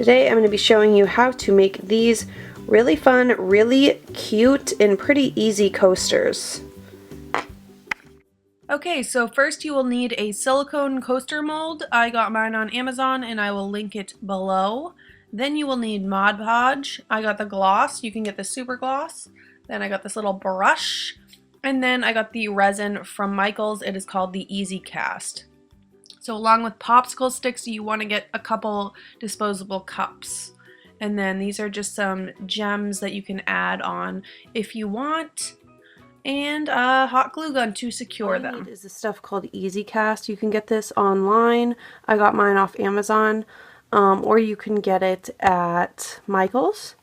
Today I'm going to be showing you how to make these really fun, really cute, and pretty easy coasters. Okay, so first you will need a silicone coaster mold. I got mine on Amazon and I will link it below. Then you will need Mod Podge. I got the gloss. You can get the super gloss. Then I got this little brush. And then I got the resin from Michaels. It is called the Easy Cast. So along with popsicle sticks, you want to get a couple disposable cups. And then these are just some gems that you can add on if you want, and a hot glue gun to secure them. All you need is this stuff called Easy Cast. You can get this online. I got mine off Amazon, or you can get it at Michaels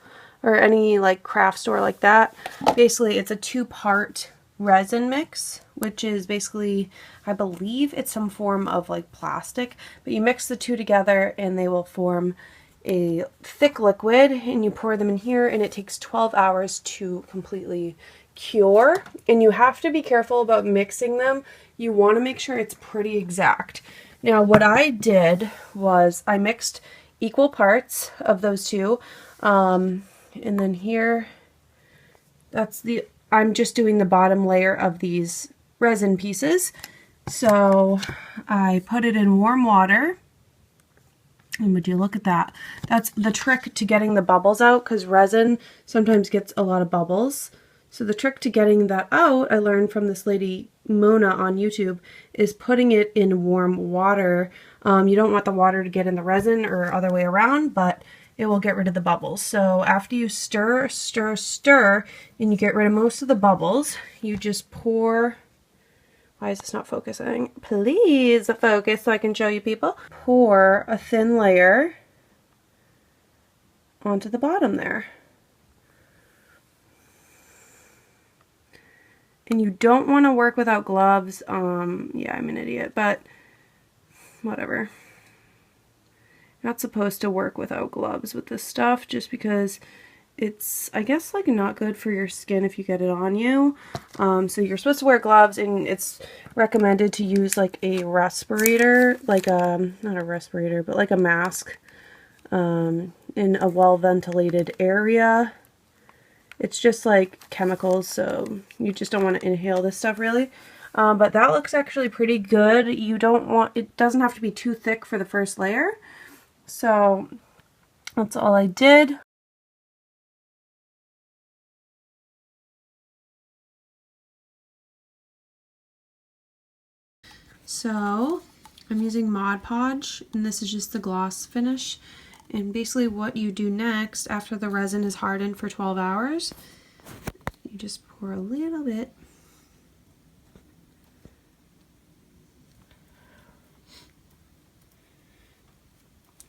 or any like craft store like that. Basically, it's a two-part resin mix, which is basically, I believe it's some form of like plastic, but you mix the two together and they will form a thick liquid, and you pour them in here, and it takes 12 hours to completely cure. And you have to be careful about mixing them. You want to make sure it's pretty exact. Now what I did was I mixed equal parts of those two, and then here I'm just doing the bottom layer of these resin pieces. So I put it in warm water, and would you look at that? That's the trick to getting the bubbles out, because resin sometimes gets a lot of bubbles. So the trick to getting that out, I learned from this lady Mona on YouTube, is putting it in warm water. You don't want the water to get in the resin or other way around, but it will get rid of the bubbles. So after you stir, stir, stir, and you get rid of most of the bubbles, you just pour. Why is this not focusing? Please focus so I can show you people. Pour a thin layer onto the bottom there. And you don't want to work without gloves. Yeah, I'm an idiot, but whatever. You're not supposed to work without gloves with this stuff, just because it's, I guess, like not good for your skin if you get it on you. So you're supposed to wear gloves, and it's recommended to use like a respirator, like not a respirator, but like a mask, in a well-ventilated area. It's just like chemicals, so you just don't want to inhale this stuff really. But that looks actually pretty good. You don't want, it doesn't have to be too thick for the first layer. So that's all I did. So I'm using Mod Podge, and this is just the gloss finish. And basically what you do next, after the resin is hardened for 12 hours, you just pour a little bit.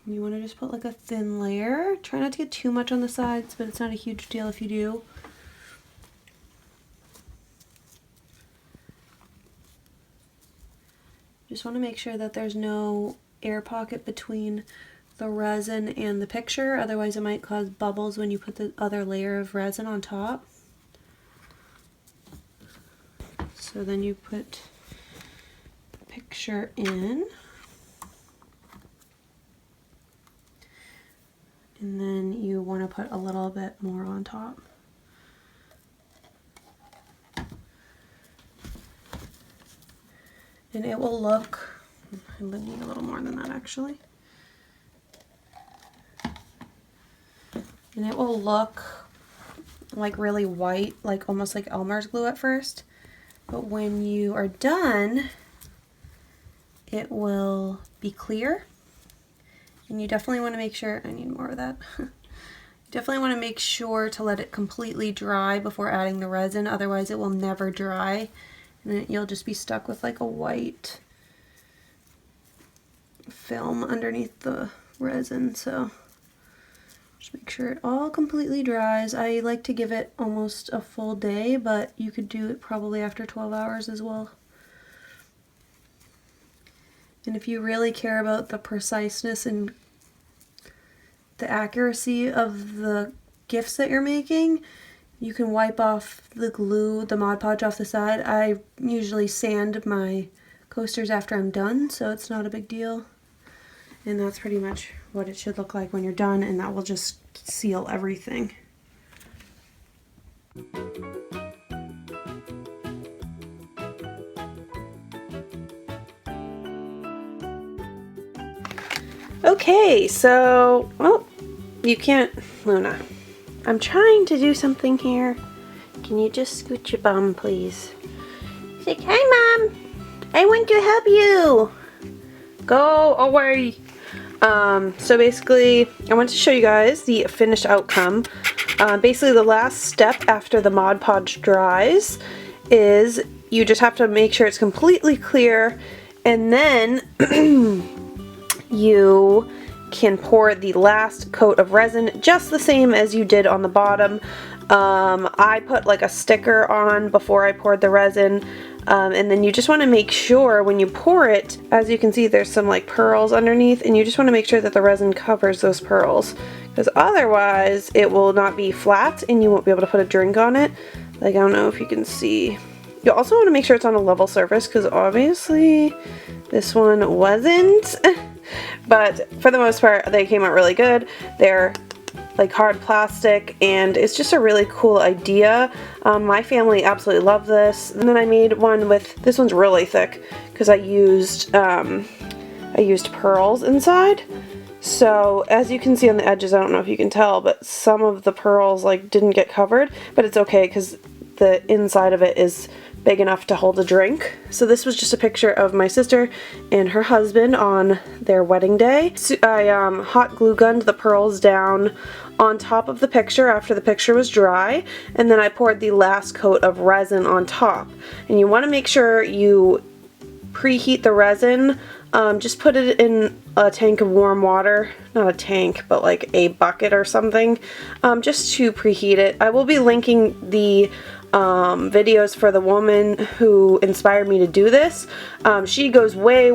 You want to just put like a thin layer. Try not to get too much on the sides, but it's not a huge deal if you do. Just want to make sure that there's no air pocket between the resin and the picture, otherwise it might cause bubbles when you put the other layer of resin on top. So then you put the picture in, and then you want to put a little bit more on top. And it will look, I need a little more than that actually. And it will look like really white, like almost like Elmer's glue at first. But when you are done, it will be clear. And you definitely want to make sure, I need more of that. You definitely want to make sure to let it completely dry before adding the resin, otherwise it will never dry. And then you'll just be stuck with like a white film underneath the resin. So just make sure it all completely dries. I like to give it almost a full day, but you could do it probably after 12 hours as well. And if you really care about the preciseness and the accuracy of the gifts that you're making, you can wipe off the glue, the Mod Podge off the side. I usually sand my coasters after I'm done, so it's not a big deal. And that's pretty much what it should look like when you're done, and that will just seal everything. Okay, so, well, you can't, Luna, I'm trying to do something here. Can you just scoot your bum, please? Say, hi, Mom. I want to help you. Go away. So basically, I want to show you guys the finished outcome. Basically, the last step after the Mod Podge dries is you just have to make sure it's completely clear, and then you can pour the last coat of resin just the same as you did on the bottom. I put like a sticker on before I poured the resin, and then you just want to make sure when you pour it, as you can see there's some like pearls underneath, and you just want to make sure that the resin covers those pearls, because otherwise it will not be flat and you won't be able to put a drink on it. Like, I don't know if you can see. You also want to make sure it's on a level surface, because obviously this one wasn't. But for the most part, they came out really good. They're like hard plastic, and it's just a really cool idea. My family absolutely loved this. And then I made one with, this one's really thick because I used pearls inside. So as you can see on the edges, I don't know if you can tell, but some of the pearls like didn't get covered, but it's okay because the inside of it is big enough to hold a drink. So this was just a picture of my sister and her husband on their wedding day. So I hot glue gunned the pearls down on top of the picture after the picture was dry, and then I poured the last coat of resin on top. And you want to make sure you preheat the resin. Just put it in a tank of warm water, not a tank, but like a bucket or something, just to preheat it. I will be linking the videos for the woman who inspired me to do this. She goes way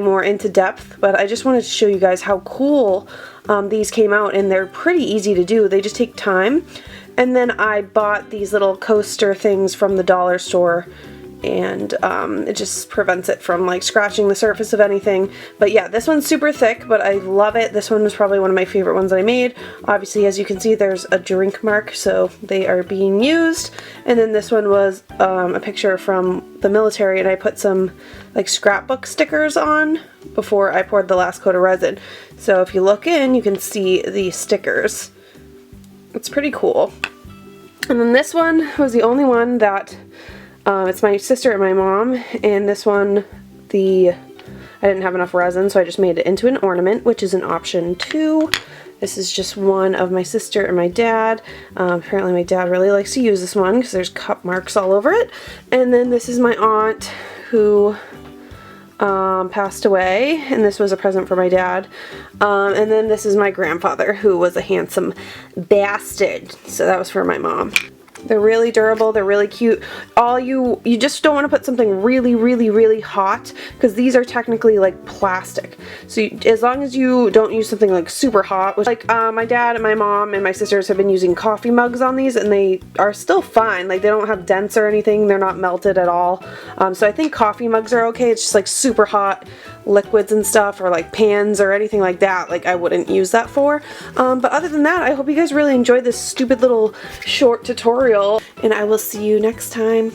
more into depth, but I just wanted to show you guys how cool these came out, and they're pretty easy to do. They just take time. And then I bought these little coaster things from the dollar store, and it just prevents it from like scratching the surface of anything. But yeah, this one's super thick, but I love it. This one was probably one of my favorite ones that I made. Obviously, as you can see, there's a drink mark, so they are being used. And then this one was a picture from the military, and I put some like scrapbook stickers on before I poured the last coat of resin. So if you look in, you can see the stickers. It's pretty cool. And then this one was the only one that it's my sister and my mom, and this one, I didn't have enough resin, so I just made it into an ornament, which is an option too. This is just one of my sister and my dad. Apparently my dad really likes to use this one because there's cup marks all over it. And then this is my aunt who passed away, and this was a present for my dad. And then this is my grandfather, who was a handsome bastard, so that was for my mom. They're really durable, they're really cute. You just don't want to put something really hot, because these are technically like plastic. So as long as you don't use something like super hot, which like my dad and my mom and my sisters have been using coffee mugs on these, and they are still fine. Like, they don't have dents or anything, they're not melted at all. So I think coffee mugs are okay. It's just like super hot liquids and stuff, or like pans or anything like that, like I wouldn't use that for. But other than that, I hope you guys really enjoyed this stupid little short tutorial, and I will see you next time.